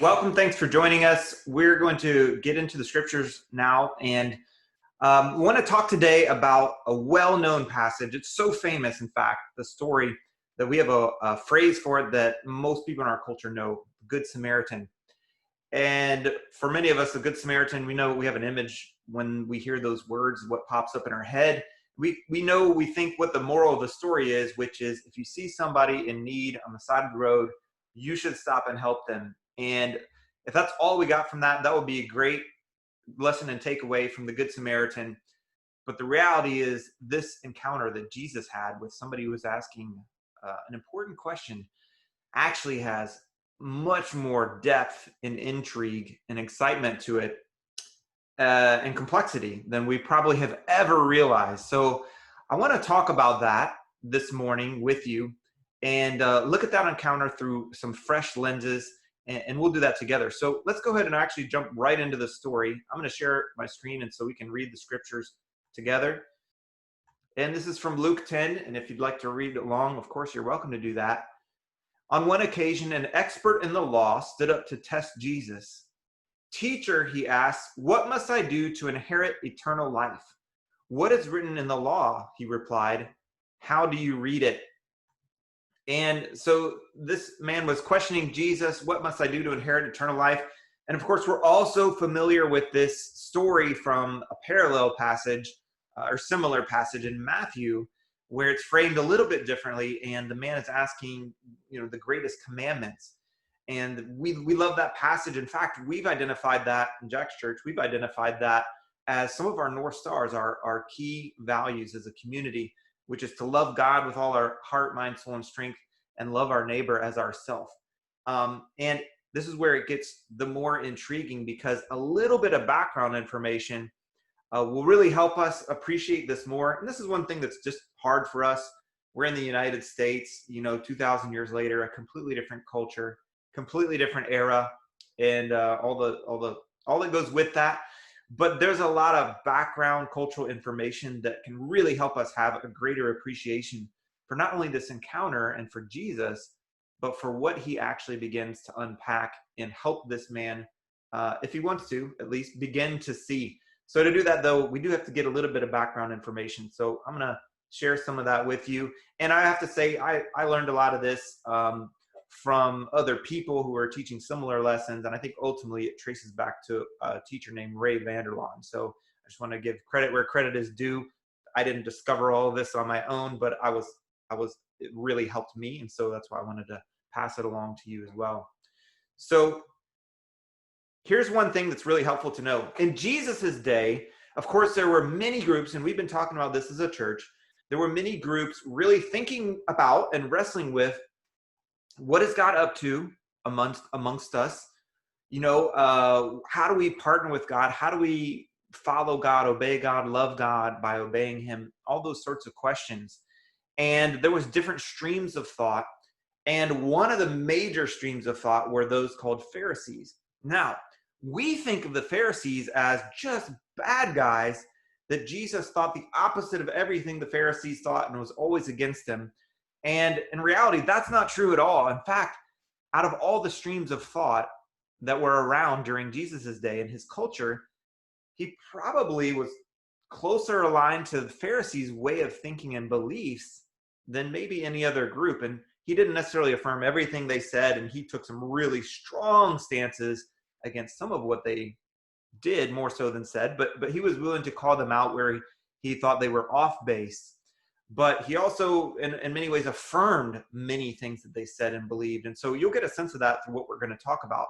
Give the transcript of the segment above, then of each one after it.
Welcome. Thanks for joining us. We're going to get into the scriptures now, and we want to talk today about a well-known passage. It's so famous, in fact, the story that we have a phrase for it that most people in our culture know, Good Samaritan. And for many of us, the Good Samaritan, we know we have an image when we hear those words, what pops up in our head. We think what the moral of the story is, which is if you see somebody in need on the side of the road, you should stop and help them. And if that's all we got from that, that would be a great lesson and takeaway from the Good Samaritan. But the reality is this encounter that Jesus had with somebody who was asking an important question actually has much more depth and intrigue and excitement to it and complexity than we probably have ever realized. So I want to talk about that this morning with you and look at that encounter through some fresh lenses, and we'll do that together. So let's go ahead and actually jump right into the story. I'm going to share my screen and so we can read the scriptures together. And this is from Luke 10, and if you'd like to read along, of course, you're welcome to do that. On one occasion, an expert in the law stood up to test Jesus. "Teacher," he asked, "what must I do to inherit eternal life?" "What is written in the law?" he replied. "How do you read it?" And so this man was questioning Jesus, what must I do to inherit eternal life? And of course, we're also familiar with this story from a parallel passage or similar passage in Matthew, where it's framed a little bit differently. And the man is asking, the greatest commandments. And we love that passage. In fact, we've identified that in Jack's Church. We've identified that as some of our North Stars, our key values as a community, which is to love God with all our heart, mind, soul, and strength, and love our neighbor as ourself. And this is where it gets the more intriguing, because a little bit of background information will really help us appreciate this more. And this is one thing that's just hard for us. We're in the United States, 2,000 years later, a completely different culture, completely different era, and all that goes with that. But there's a lot of background cultural information that can really help us have a greater appreciation for not only this encounter and for Jesus, but for what he actually begins to unpack and help this man, if he wants to, at least begin to see. So to do that, though, we do have to get a little bit of background information. So I'm going to share some of that with you. And I have to say, I learned a lot of this from other people who are teaching similar lessons. And I think ultimately it traces back to a teacher named Ray Vanderlaan. So I just want to give credit where credit is due. I didn't discover all of this on my own, but it really helped me. And so that's why I wanted to pass it along to you as well. So here's one thing that's really helpful to know. In Jesus's day, of course, there were many groups, and we've been talking about this as a church. There were many groups really thinking about and wrestling with what is God up to amongst us? How do we partner with God? How do we follow God, obey God, love God by obeying him? All those sorts of questions. And there was different streams of thought. And one of the major streams of thought were those called Pharisees. Now, we think of the Pharisees as just bad guys, that Jesus thought the opposite of everything the Pharisees thought and was always against them. And in reality, that's not true at all. In fact, out of all the streams of thought that were around during Jesus's day and his culture, he probably was closer aligned to the Pharisees' way of thinking and beliefs than maybe any other group. And he didn't necessarily affirm everything they said, and he took some really strong stances against some of what they did, more so than said, but he was willing to call them out where he thought they were off base. But he also, in many ways, affirmed many things that they said and believed. And so you'll get a sense of that through what we're going to talk about.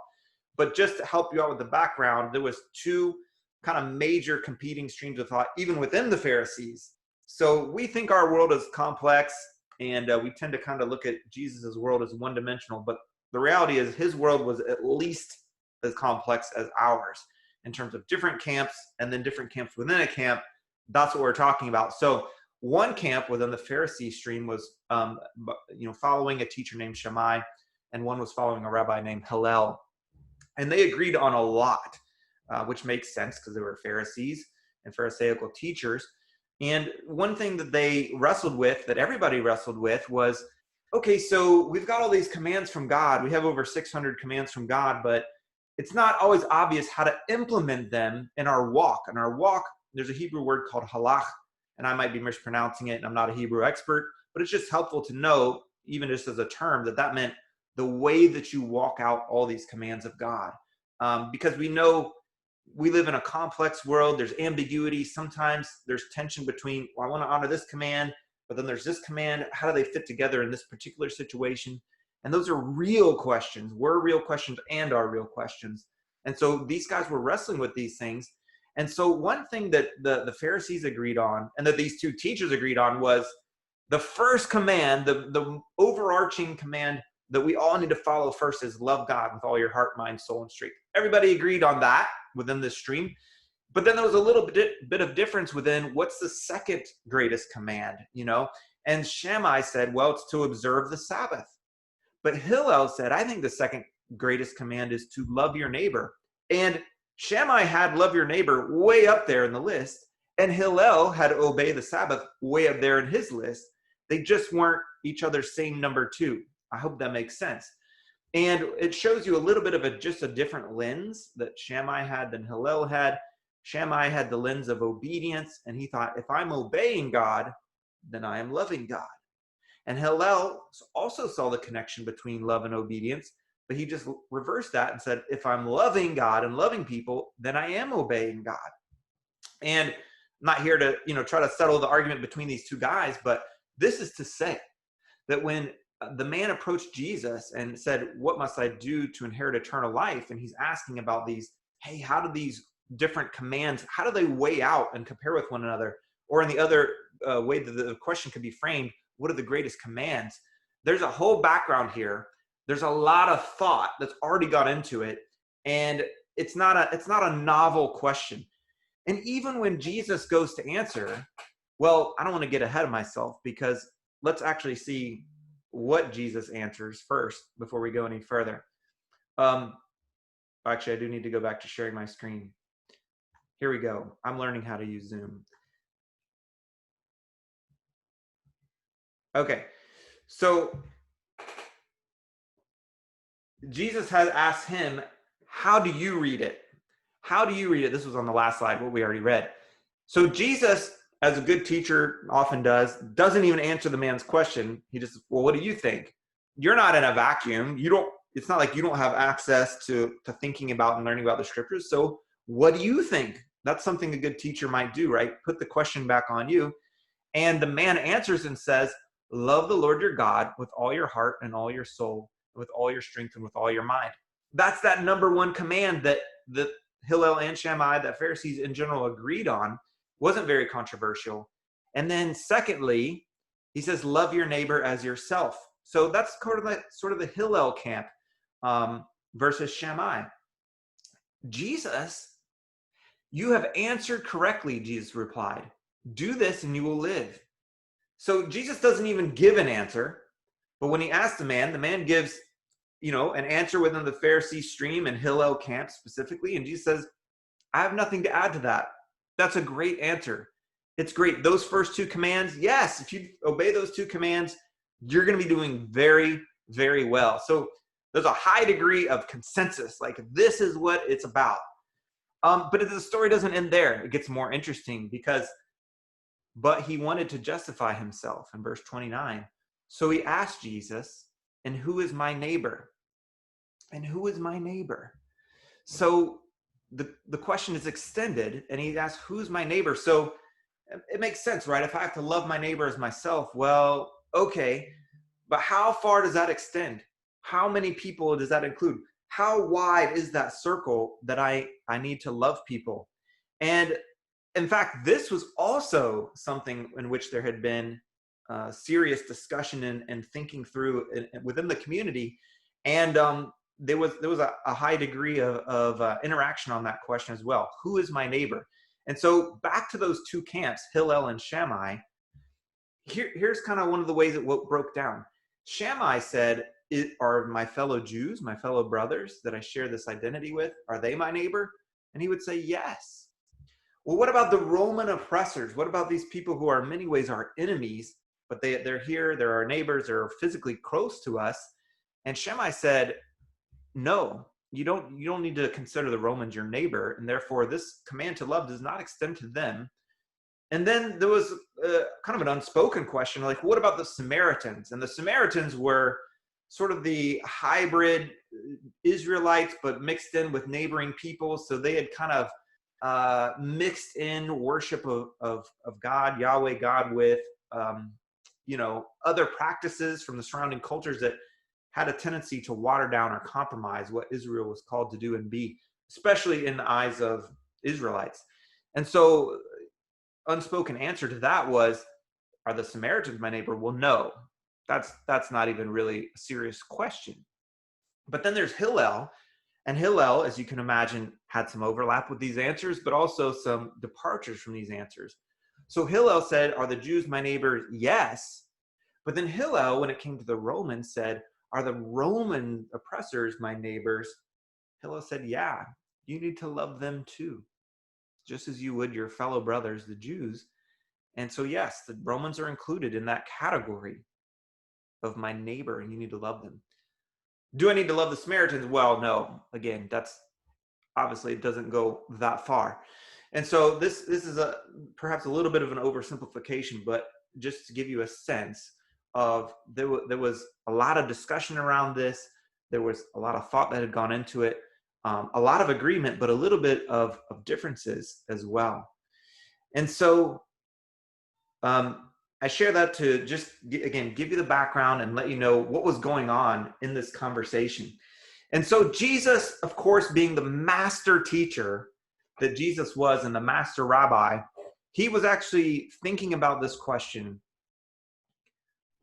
But just to help you out with the background, there was two kind of major competing streams of thought, even within the Pharisees. So we think our world is complex, and we tend to kind of look at Jesus's world as one-dimensional. But the reality is his world was at least as complex as ours in terms of different camps and then different camps within a camp. That's what we're talking about. So one camp within the Pharisee stream was, following a teacher named Shammai, and one was following a rabbi named Hillel. And they agreed on a lot, which makes sense because they were Pharisees and Pharisaical teachers. And one thing that they wrestled with, that everybody wrestled with, was, okay, so we've got all these commands from God. We have over 600 commands from God, but it's not always obvious how to implement them in our walk. In our walk, there's a Hebrew word called halach, and I might be mispronouncing it, and I'm not a Hebrew expert, but it's just helpful to know, even just as a term, that meant the way that you walk out all these commands of God. Because we know we live in a complex world. There's ambiguity. Sometimes there's tension between, well, I want to honor this command, but then there's this command. How do they fit together in this particular situation? And those are real questions. Were real questions and are real questions. And so these guys were wrestling with these things. And so one thing that the Pharisees agreed on, and that these two teachers agreed on, was the first command, the overarching command that we all need to follow first is love God with all your heart, mind, soul, and strength. Everybody agreed on that within this stream. But then there was a little bit of difference within what's the second greatest command, And Shammai said, well, it's to observe the Sabbath. But Hillel said, I think the second greatest command is to love your neighbor. And Shammai had love your neighbor way up there in the list, and Hillel had obey the Sabbath way up there in his list. They just weren't each other's same number two. I hope that makes sense. And it shows you a little bit of just a different lens that Shammai had than Hillel had. Shammai had the lens of obedience, and he thought, if I'm obeying God, then I am loving God. And Hillel also saw the connection between love and obedience, but he just reversed that and said, if I'm loving God and loving people, then I am obeying God. And I'm not here to, try to settle the argument between these two guys, but this is to say that when the man approached Jesus and said, what must I do to inherit eternal life? And he's asking about these, hey, how do these different commands, how do they weigh out and compare with one another? Or in the other way that the question could be framed, what are the greatest commands? There's a whole background here. There's a lot of thought that's already got into it. And it's not a novel question. And even when Jesus goes to answer, well, I don't want to get ahead of myself, because let's actually see what Jesus answers first before we go any further. Actually, I do need to go back to sharing my screen. Here we go. I'm learning how to use Zoom. Okay, so Jesus has asked him, how do you read it? How do you read it? This was on the last slide, what we already read. So Jesus, as a good teacher often does, doesn't even answer the man's question. He just, well, what do you think? You're not in a vacuum. It's not like you don't have access to thinking about and learning about the scriptures. So what do you think? That's something a good teacher might do, right? Put the question back on you. And the man answers and says, love the Lord your God with all your heart and all your soul, with all your strength and with all your mind. That's that number one command that Hillel and Shammai, that Pharisees in general agreed on. Wasn't very controversial. And then secondly, he says, love your neighbor as yourself. So that's sort of the Hillel camp versus Shammai. Jesus, you have answered correctly, Jesus replied. Do this and you will live. So Jesus doesn't even give an answer, but when he asks the man gives, an answer within the Pharisee stream and Hillel camp specifically. And Jesus says, I have nothing to add to that. That's a great answer. It's great. Those first two commands, yes, if you obey those two commands, you're going to be doing very, very well. So there's a high degree of consensus. Like, this is what it's about. But the story doesn't end there. It gets more interesting but he wanted to justify himself in verse 29. So he asked Jesus, and who is my neighbor? And who is my neighbor? So the question is extended, and he asks, who's my neighbor? So it makes sense, right? If I have to love my neighbor as myself, well, okay, but how far does that extend? How many people does that include? How wide is that circle that I need to love people? And in fact, this was also something in which there had been serious discussion and thinking through within the community. And there was a high degree of interaction on that question as well. Who is my neighbor? And so back to those two camps, Hillel and Shammai, here's kind of one of the ways it broke down. Shammai said, are my fellow Jews, my fellow brothers that I share this identity with, are they my neighbor? And he would say, yes. Well, what about the Roman oppressors? What about these people who are in many ways our enemies, but they're here, they're our neighbors, they're physically close to us? And Shammai said, no, you don't need to consider the Romans your neighbor, and therefore this command to love does not extend to them. And then there was kind of an unspoken question, like, what about the Samaritans? And the Samaritans were sort of the hybrid Israelites, but mixed in with neighboring peoples. So they had kind of mixed in worship of God, Yahweh God, with other practices from the surrounding cultures that had a tendency to water down or compromise what Israel was called to do and be, especially in the eyes of Israelites. And so unspoken answer to that was, are the Samaritans my neighbor? Well, no, that's not even really a serious question. But then there's Hillel, and Hillel, as you can imagine, had some overlap with these answers, but also some departures from these answers. So Hillel said, are the Jews my neighbors? Yes. But then Hillel, when it came to the Romans, said, are the Roman oppressors my neighbors? Hillel said, yeah, you need to love them too, just as you would your fellow brothers, the Jews. And so, yes, the Romans are included in that category of my neighbor, and you need to love them. Do I need to love the Samaritans? Well, no. Again, that's obviously, it doesn't go that far. And so this is perhaps a little bit of an oversimplification, but just to give you a sense of there was a lot of discussion around this. There was a lot of thought that had gone into it, a lot of agreement, but a little bit of differences as well. And so I share that to just, again, give you the background and let you know what was going on in this conversation. And so Jesus, of course, being the master teacher that Jesus was and the master rabbi, he was actually thinking about this question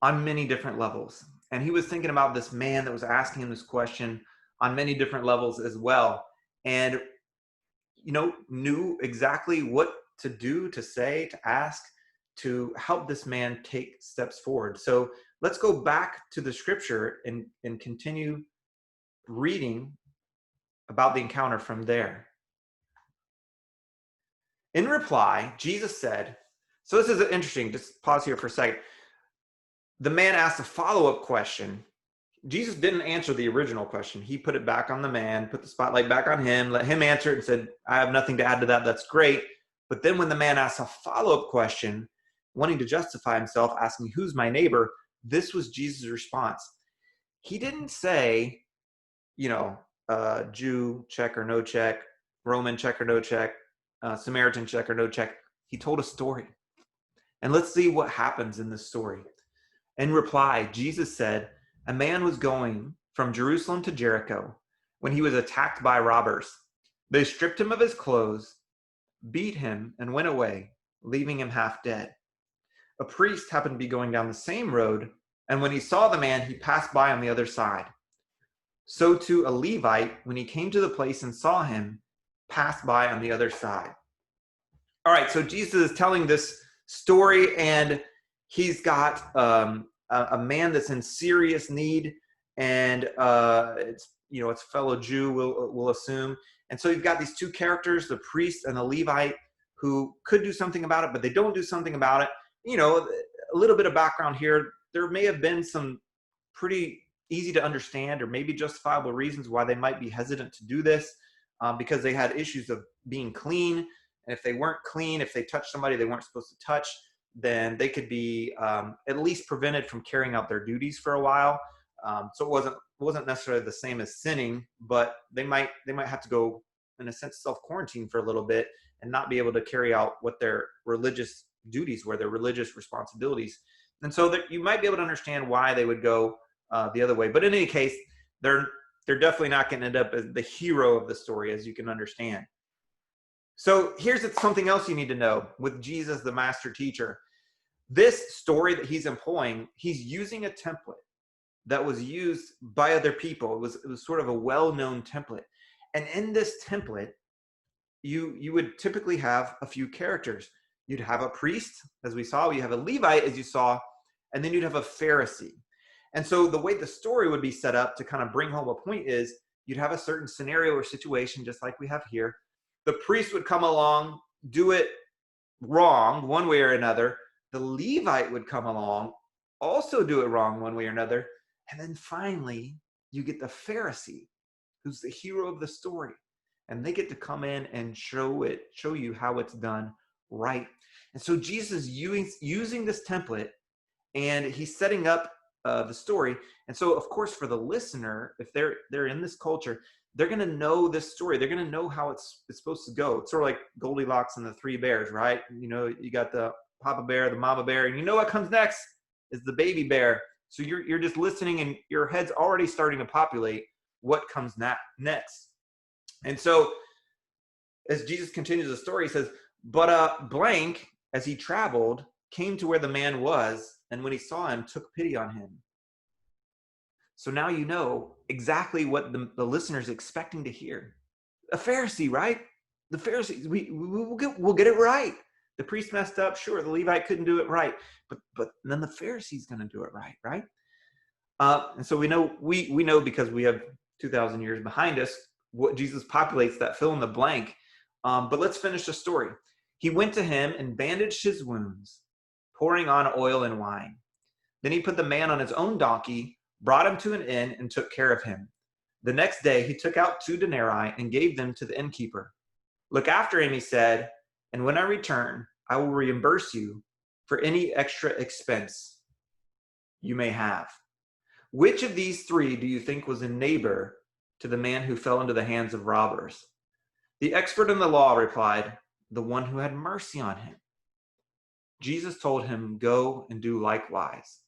on many different levels. And he was thinking about this man that was asking him this question on many different levels as well. And, knew exactly what to do, to say, to ask, to help this man take steps forward. So let's go back to the scripture and continue reading about the encounter from there. In reply, Jesus said, so this is interesting, just pause here for a second. The man asked a follow-up question. Jesus didn't answer the original question. He put it back on the man, put the spotlight back on him, let him answer it, and said, I have nothing to add to that. That's great. But then when the man asked a follow-up question, wanting to justify himself, asking, who's my neighbor? This was Jesus' response. He didn't say, Jew, check or no check, Roman, check or no check, Samaritan, check or no check. He told a story. And let's see what happens in this story. In reply, Jesus said, a man was going from Jerusalem to Jericho when he was attacked by robbers. They stripped him of his clothes, beat him, and went away, leaving him half dead. A priest happened to be going down the same road, and when he saw the man, he passed by on the other side. So too a Levite, when he came to the place and saw him, passed by on the other side. All right, so Jesus is telling this story, and he's got a man that's in serious need, and it's a fellow Jew, we'll assume. And so you've got these two characters, the priest and the Levite, who could do something about it, but they don't do something about it. A little bit of background here. There may have been some pretty easy to understand or maybe justifiable reasons why they might be hesitant to do this, because they had issues of being clean. And if they weren't clean, if they touched somebody they weren't supposed to touch, then they could be at least prevented from carrying out their duties for a while. So it wasn't necessarily the same as sinning, but they might have to go, in a sense, self-quarantine for a little bit and not be able to carry out what their religious duties were, their religious responsibilities. And so that you might be able to understand why they would go the other way. But in any case, they're definitely not going to end up as the hero of the story, as you can understand. So here's something else you need to know with Jesus, the master teacher. This story that he's employing, he's using a template that was used by other people. It was sort of a well-known template. And in this template, you would typically have a few characters. You'd have a priest, as we saw. You have a Levite, as you saw. And then you'd have a Pharisee. And so the way the story would be set up to kind of bring home a point is you'd have a certain scenario or situation, just like we have here. The priest would come along, do it wrong one way or another. The Levite would come along, also do it wrong one way or another. And then finally, you get the Pharisee, who's the hero of the story. And they get to come in and show you how it's done right. And so Jesus is using this template, and he's setting up the story. And so, of course, for the listener, if they're in this culture, they're going to know this story. They're going to know how it's supposed to go. It's sort of like Goldilocks and the Three Bears, right? You know, you got the Papa Bear, the Mama Bear, and you know what comes next is the baby bear. So you're just listening, and your head's already starting to populate what comes next. And so, as Jesus continues the story, he says, but blank, as he traveled, came to where the man was, and when he saw him, took pity on him. So now you know exactly what the listener's expecting to hear. A Pharisee, right? The Pharisees, we'll get it right. The priest messed up, sure. The Levite couldn't do it right, but then the Pharisee's going to do it right, right? And so we know because we have 2,000 years behind us, what Jesus populates that fill in the blank. But let's finish the story. He went to him and bandaged his wounds, pouring on oil and wine. Then he put the man on his own donkey, brought him to an inn, and took care of him. The next day he took out 2 denarii and gave them to the innkeeper. Look after him, he said, and when I return, I will reimburse you for any extra expense you may have. Which of these 3 do you think was a neighbor to the man who fell into the hands of robbers? The expert in the law replied, the one who had mercy on him. Jesus told him, go and do likewise.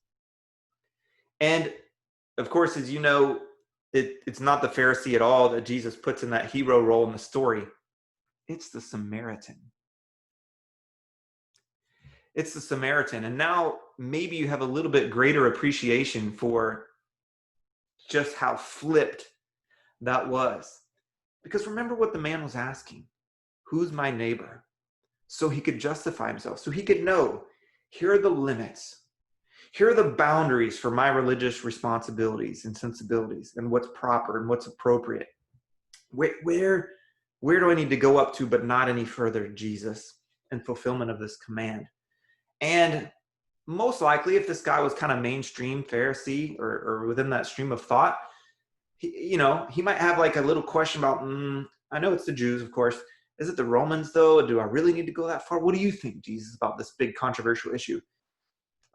And of course, as you know, it's not the Pharisee at all that Jesus puts in that hero role in the story. It's the Samaritan. It's the Samaritan. And now maybe you have a little bit greater appreciation for just how flipped that was. Because remember what the man was asking. Who's my neighbor? So he could justify himself. So he could know, here are the limits. Here are the boundaries for my religious responsibilities and sensibilities and what's proper and what's appropriate. Where do I need to go up to, but not any further, Jesus, in fulfillment of this command? And most likely, if this guy was kind of mainstream Pharisee or within that stream of thought, he might have like a little question about, I know it's the Jews, of course. Is it the Romans, though? Do I really need to go that far? What do you think, Jesus, about this big controversial issue?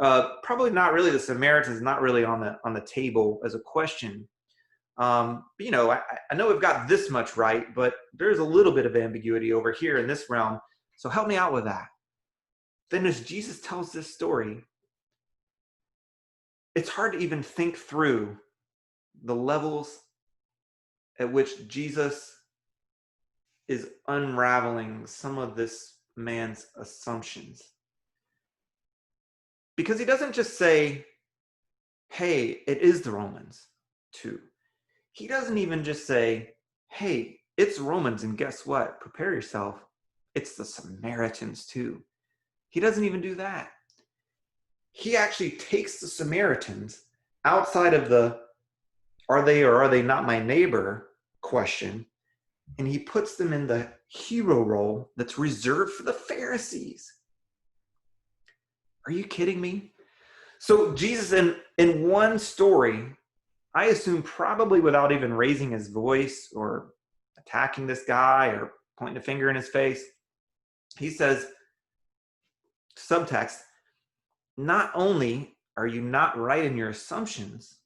Probably not really. The Samaritans not really on the table as a question. But, I know we've got this much right, but there's a little bit of ambiguity over here in this realm. So help me out with that. Then as Jesus tells this story, it's hard to even think through the levels at which Jesus is unraveling some of this man's assumptions. Because he doesn't just say, hey, it is the Romans too. He doesn't even just say, hey, it's Romans, and guess what? Prepare yourself. It's the Samaritans too. He doesn't even do that. He actually takes the Samaritans outside of the are they or are they not my neighbor question, and he puts them in the hero role that's reserved for the Pharisees. Are you kidding me? So Jesus, in one story, I assume probably without even raising his voice or attacking this guy or pointing a finger in his face, he says, subtext, not only are you not right in your assumptions,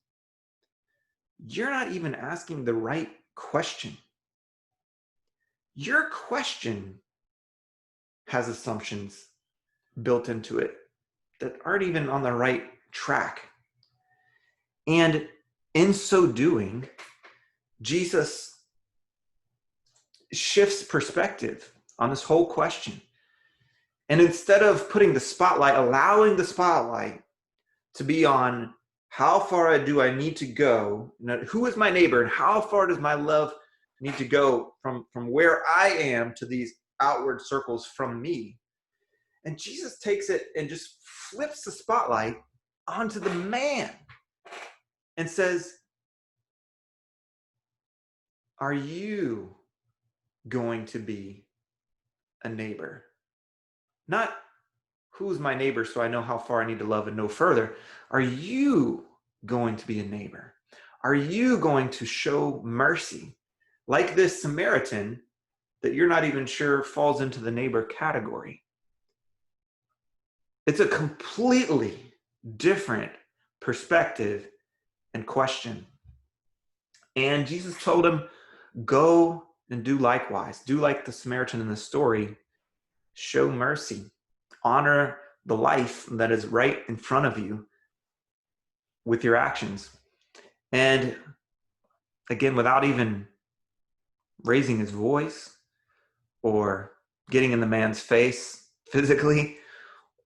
you're not even asking the right question. Your question has assumptions built into it that aren't even on the right track. And in so doing, Jesus shifts perspective on this whole question. And instead of putting the spotlight, allowing the spotlight to be on how far do I need to go, who is my neighbor, and how far does my love need to go from where I am to these outward circles from me. And Jesus takes it and just flips the spotlight onto the man and says, are you going to be a neighbor? Not who's my neighbor so I know how far I need to love and no further. Are you going to be a neighbor? Are you going to show mercy? like this Samaritan that you're not even sure falls into the neighbor category. It's a completely different perspective and question. And Jesus told him, go and do likewise. Do like the Samaritan in the story. Show mercy. Honor the life that is right in front of you with your actions. And again, without even raising his voice or getting in the man's face physically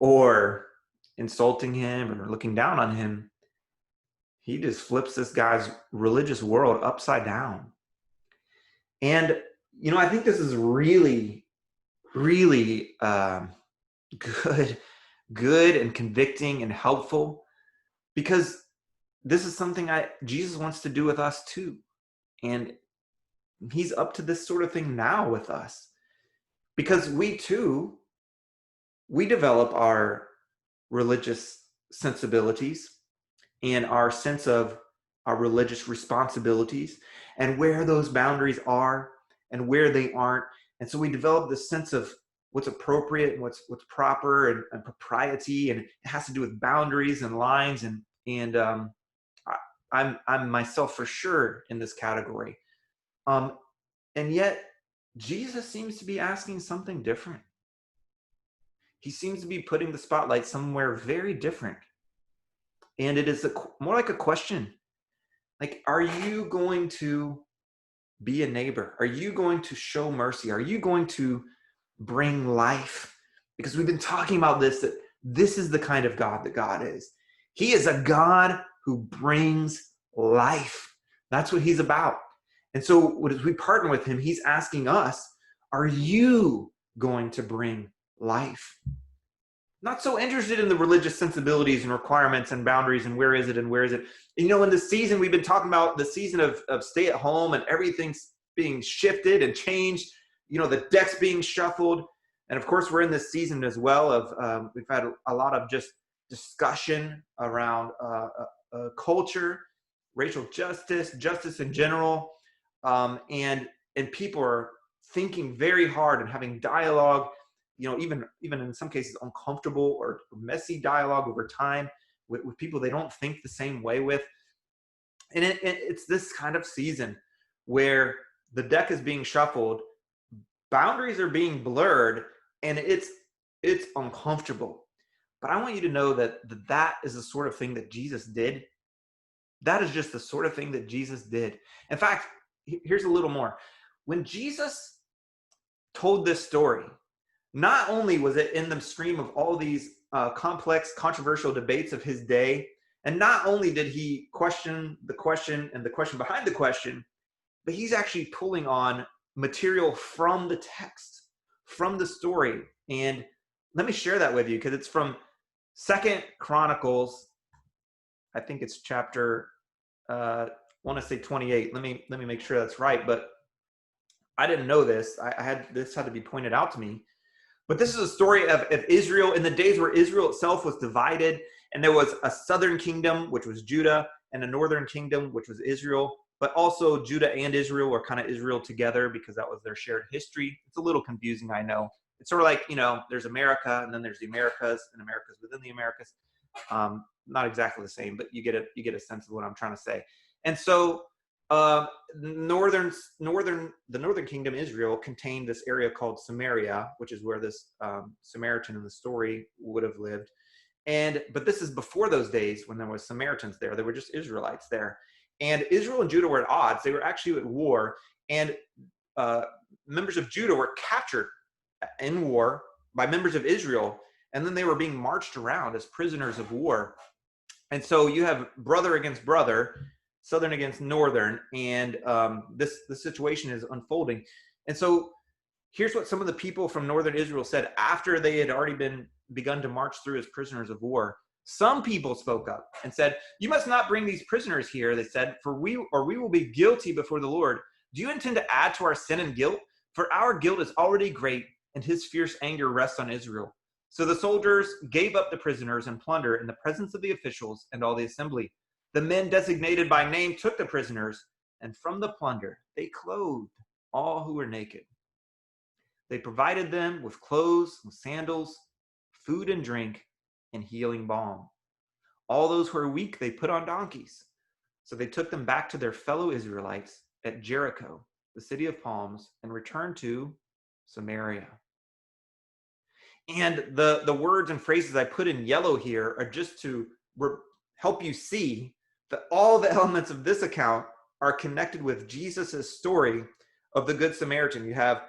or insulting him or looking down on him, he just flips this guy's religious world upside down. And, I think this is really, really good and convicting and helpful, because this is something Jesus wants to do with us too. And he's up to this sort of thing now with us, because we develop our religious sensibilities and our sense of our religious responsibilities and where those boundaries are and where they aren't. And so we develop this sense of what's appropriate and what's proper and propriety, and it has to do with boundaries and lines. And I'm myself for sure in this category. And yet Jesus seems to be asking something different. He seems to be putting the spotlight somewhere very different. And it is more like a question. Like, are you going to be a neighbor? Are you going to show mercy? Are you going to bring life? Because we've been talking about that this is the kind of God that God is. He is a God who brings life. That's what he's about. And so as we partner with him, he's asking us, are you going to bring life? Not so interested in the religious sensibilities and requirements and boundaries and where is it and where is it. In this season, we've been talking about the season of stay at home, and everything's being shifted and changed. The deck's being shuffled. And of course, we're in this season as well of, we've had a lot of just discussion around culture, racial justice in general. And people are thinking very hard and having dialogue, even in some cases uncomfortable or messy dialogue over time with people they don't think the same way with. And it's this kind of season where the deck is being shuffled, boundaries are being blurred, and it's uncomfortable. But I want you to know that is the sort of thing that Jesus did. That is just the sort of thing that Jesus did. In fact, here's a little more. When Jesus told this story, not only was it in the stream of all these complex, controversial debates of his day, and not only did he question the question and the question behind the question, but he's actually pulling on material from the text, from the story. And let me share that with you, because it's from 2 Chronicles. I think it's chapter, I want to say 28. Let me make sure that's right. But I didn't know this. This had to be pointed out to me. But this is a story of Israel in the days where Israel itself was divided, and there was a southern kingdom, which was Judah, and a northern kingdom, which was Israel. But also Judah and Israel were kind of Israel together because that was their shared history. It's a little confusing, I know. It's sort of like, there's America, and then there's the Americas, and Americas within the Americas. Not exactly the same, but you get a sense of what I'm trying to say. And so the northern kingdom, Israel, contained this area called Samaria, which is where this Samaritan in the story would have lived. But this is before those days when there was Samaritans there. There were just Israelites there. And Israel and Judah were at odds. They were actually at war. And members of Judah were captured in war by members of Israel. And then they were being marched around as prisoners of war. And so you have brother against brother, southern against northern, and the situation is unfolding. And so here's what some of the people from northern Israel said after they had already begun to march through as prisoners of war. Some people spoke up and said, "You must not bring these prisoners here," they said, "for we will be guilty before the Lord. Do you intend to add to our sin and guilt? For our guilt is already great, and his fierce anger rests on Israel." So the soldiers gave up the prisoners and plunder in the presence of the officials and all the assembly. The men designated by name took the prisoners, and from the plunder they clothed all who were naked. They provided them with clothes, with sandals, food and drink, and healing balm. All those who were weak they put on donkeys. So they took them back to their fellow Israelites at Jericho, the city of palms, and returned to Samaria. And the words and phrases I put in yellow here are just to help you see that all the elements of this account are connected with Jesus' story of the Good Samaritan. You have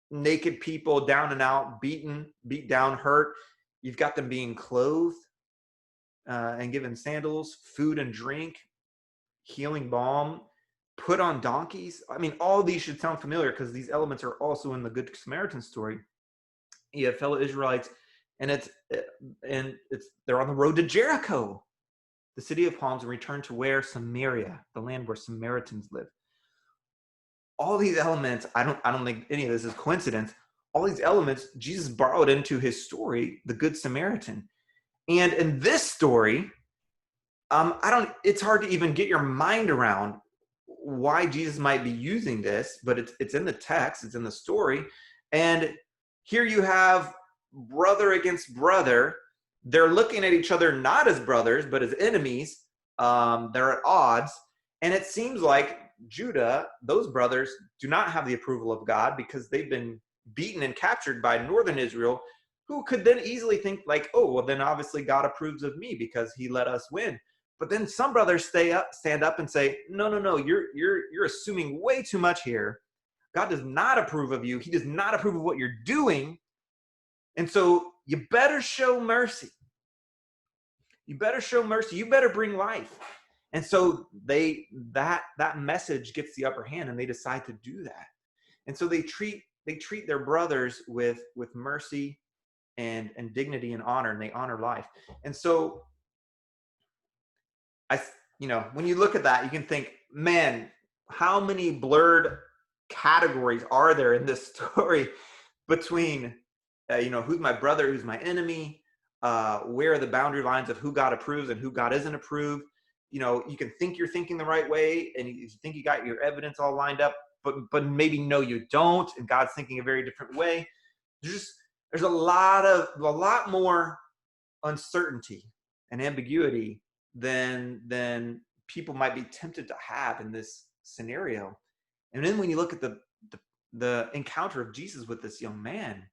naked people, down and out, beaten, beat down, hurt. You've got them being clothed and given sandals, food and drink, healing balm, put on donkeys. I mean, all these should sound familiar because these elements are also in the Good Samaritan story. You have fellow Israelites, and they're on the road to Jericho, the city of palms, and return to where? Samaria, the land where Samaritans live. All these elements, I don't think any of this is coincidence. All these elements Jesus borrowed into his story, the Good Samaritan. And in this story, it's hard to even get your mind around why Jesus might be using this, but it's in the text, it's in the story. And here you have brother against brother. They're looking at each other not as brothers, but as enemies. They're at odds. And it seems like Judah, those brothers, do not have the approval of God because they've been beaten and captured by northern Israel, who could then easily think like, oh, well, then obviously God approves of me because he let us win. But then some brothers stand up and say, no, you're assuming way too much here. God does not approve of you. He does not approve of what you're doing. And so you better show mercy. You better show mercy. You better bring life. And so that message gets the upper hand, and they decide to do that. And so they treat their brothers with mercy and dignity and honor, and they honor life. And so when you look at that, you can think, man, how many blurred categories are there in this story between who's my brother, who's my enemy, where are the boundary lines of who God approves and who God isn't approved. You can think you're thinking the right way, and you think you got your evidence all lined up, but maybe no, you don't, and God's thinking a very different way. There's a lot more uncertainty and ambiguity than people might be tempted to have in this scenario. And then when you look at the encounter of Jesus with this young man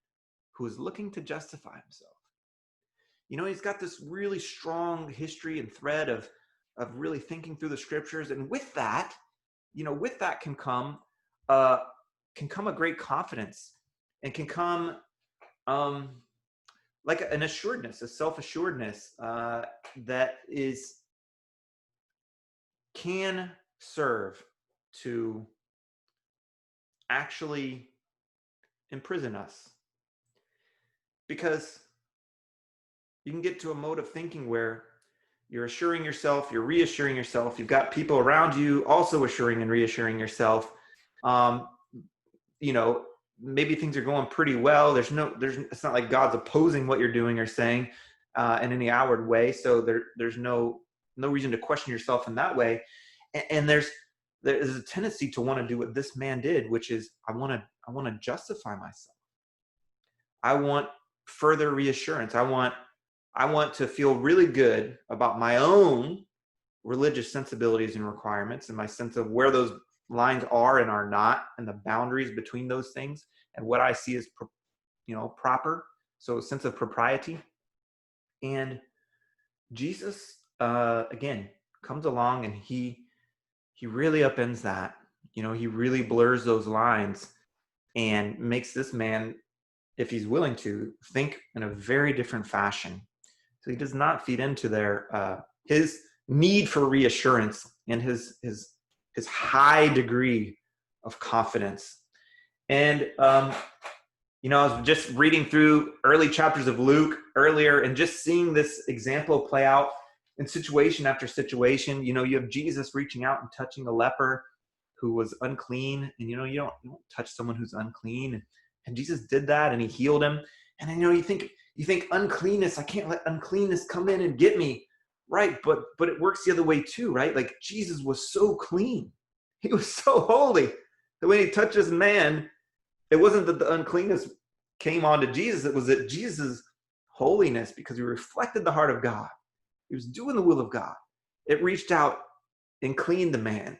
who is looking to justify himself, he's got this really strong history and thread of really thinking through the scriptures, and with that can come a great confidence, and can come like an assuredness, a self-assuredness that can serve to actually imprison us. Because you can get to a mode of thinking where you're assuring yourself, you're reassuring yourself, you've got people around you also assuring and reassuring yourself. Maybe things are going pretty well. It's not like God's opposing what you're doing or saying in any outward way. So there's no reason to question yourself in that way. And there's a tendency to want to do what this man did, which is I want to justify myself. I want further reassurance. I want to feel really good about my own religious sensibilities and requirements, and my sense of where those lines are and are not, and the boundaries between those things, and what I see as proper. So a sense of propriety. And Jesus again comes along, and he really upends that. He really blurs those lines and makes this man, if he's willing to, think in a very different fashion. So he does not feed into his need for reassurance and his high degree of confidence. And I was just reading through early chapters of Luke earlier, and just seeing this example play out in situation after situation. You have Jesus reaching out and touching a leper who was unclean, and you don't touch someone who's unclean, and Jesus did that, and he healed him. And then you think uncleanness, I can't let uncleanness come in and get me, right? But it works the other way too, right? Like Jesus was so clean, He was so holy that when he touches man, it wasn't that the uncleanness came onto Jesus. It was that Jesus' holiness, because he reflected the heart of God. He was doing the will of God. It reached out and cleaned the man.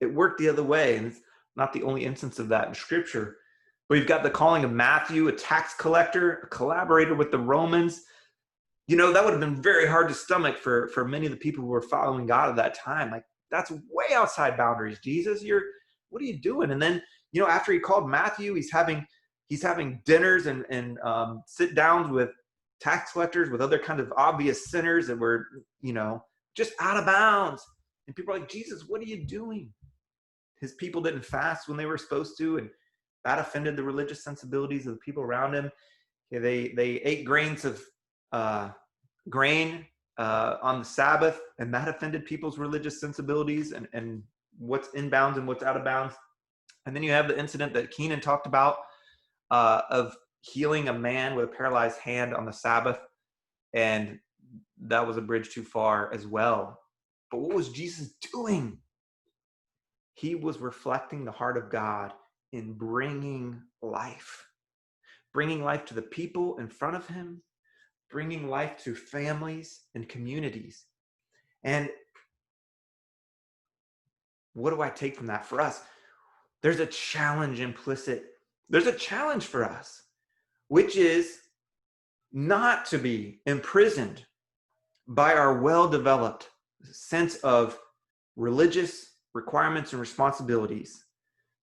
It worked the other way. And it's not the only instance of that in Scripture. But you've got the calling of Matthew, a tax collector, a collaborator with the Romans. That would have been very hard to stomach for many of the people who were following God at that time. Like, that's way outside boundaries, Jesus. What are you doing? And then, after he called Matthew, he's having dinners and sit downs with tax collectors, with other kind of obvious sinners that were, just out of bounds. And people are like, Jesus, what are you doing? His people didn't fast when they were supposed to, and that offended the religious sensibilities of the people around him. They ate grains of grain on the Sabbath, and that offended people's religious sensibilities and what's in bounds and what's out of bounds. And then you have the incident that Keenan talked about of healing a man with a paralyzed hand on the Sabbath, and that was a bridge too far as well. But what was Jesus doing? He was reflecting the heart of God in bringing life to the people in front of him, bringing life to families and communities. And what do I take from that for us? There's a challenge implicit. There's a challenge for us, which is not to be imprisoned by our well-developed sense of religious requirements and responsibilities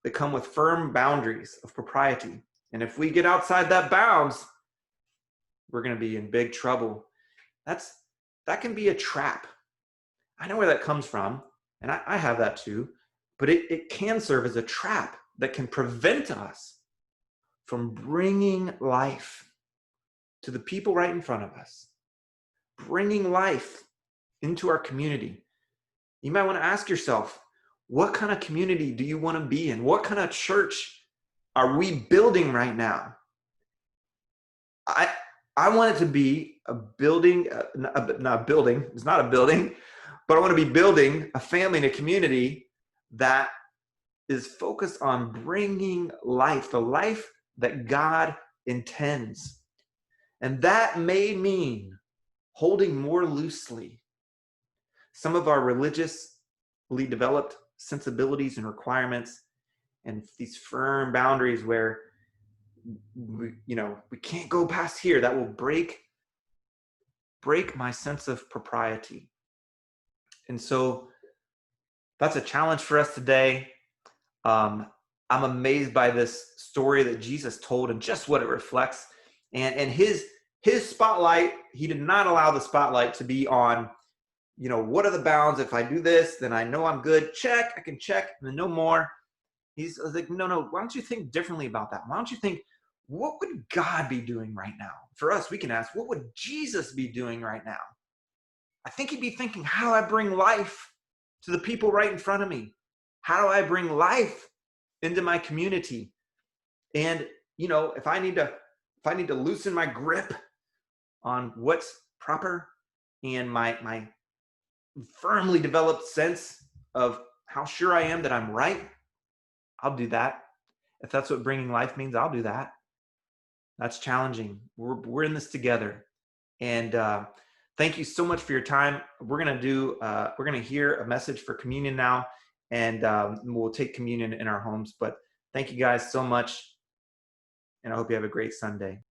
that come with firm boundaries of propriety. And if we get outside that bounds, we're going to be in big trouble. That can be a trap. I know where that comes from, and I have that too, but it can serve as a trap that can prevent us from bringing life to the people right in front of us, bringing life into our community. You might want to ask yourself, what kind of community do you want to be in? What kind of church are we building right now? I want it to be a building, not a building, it's not a building, but I want to be building a family and a community that is focused on bringing life, the life that God intends. And that may mean holding more loosely some of our religiously developed sensibilities and requirements and these firm boundaries where we can't go past here. That will break my sense of propriety. And so that's a challenge for us today. I'm amazed by this story that Jesus told and just what it reflects. And his spotlight, he did not allow the spotlight to be on, what are the bounds? If I do this, then I know I'm good. Check, I can check, and then no more. He's like, no, why don't you think differently about that? Why don't you think, what would God be doing right now? For us, we can ask, what would Jesus be doing right now? I think he'd be thinking, how do I bring life to the people right in front of me? How do I bring life into my community? And, if I need to loosen my grip on what's proper and my firmly developed sense of how sure I am that I'm right, I'll do that. If that's what bringing life means, I'll do that. That's challenging. We're in this together. And thank you so much for your time. We're going to hear a message for communion now, and we'll take communion in our homes. But thank you guys so much, and I hope you have a great Sunday.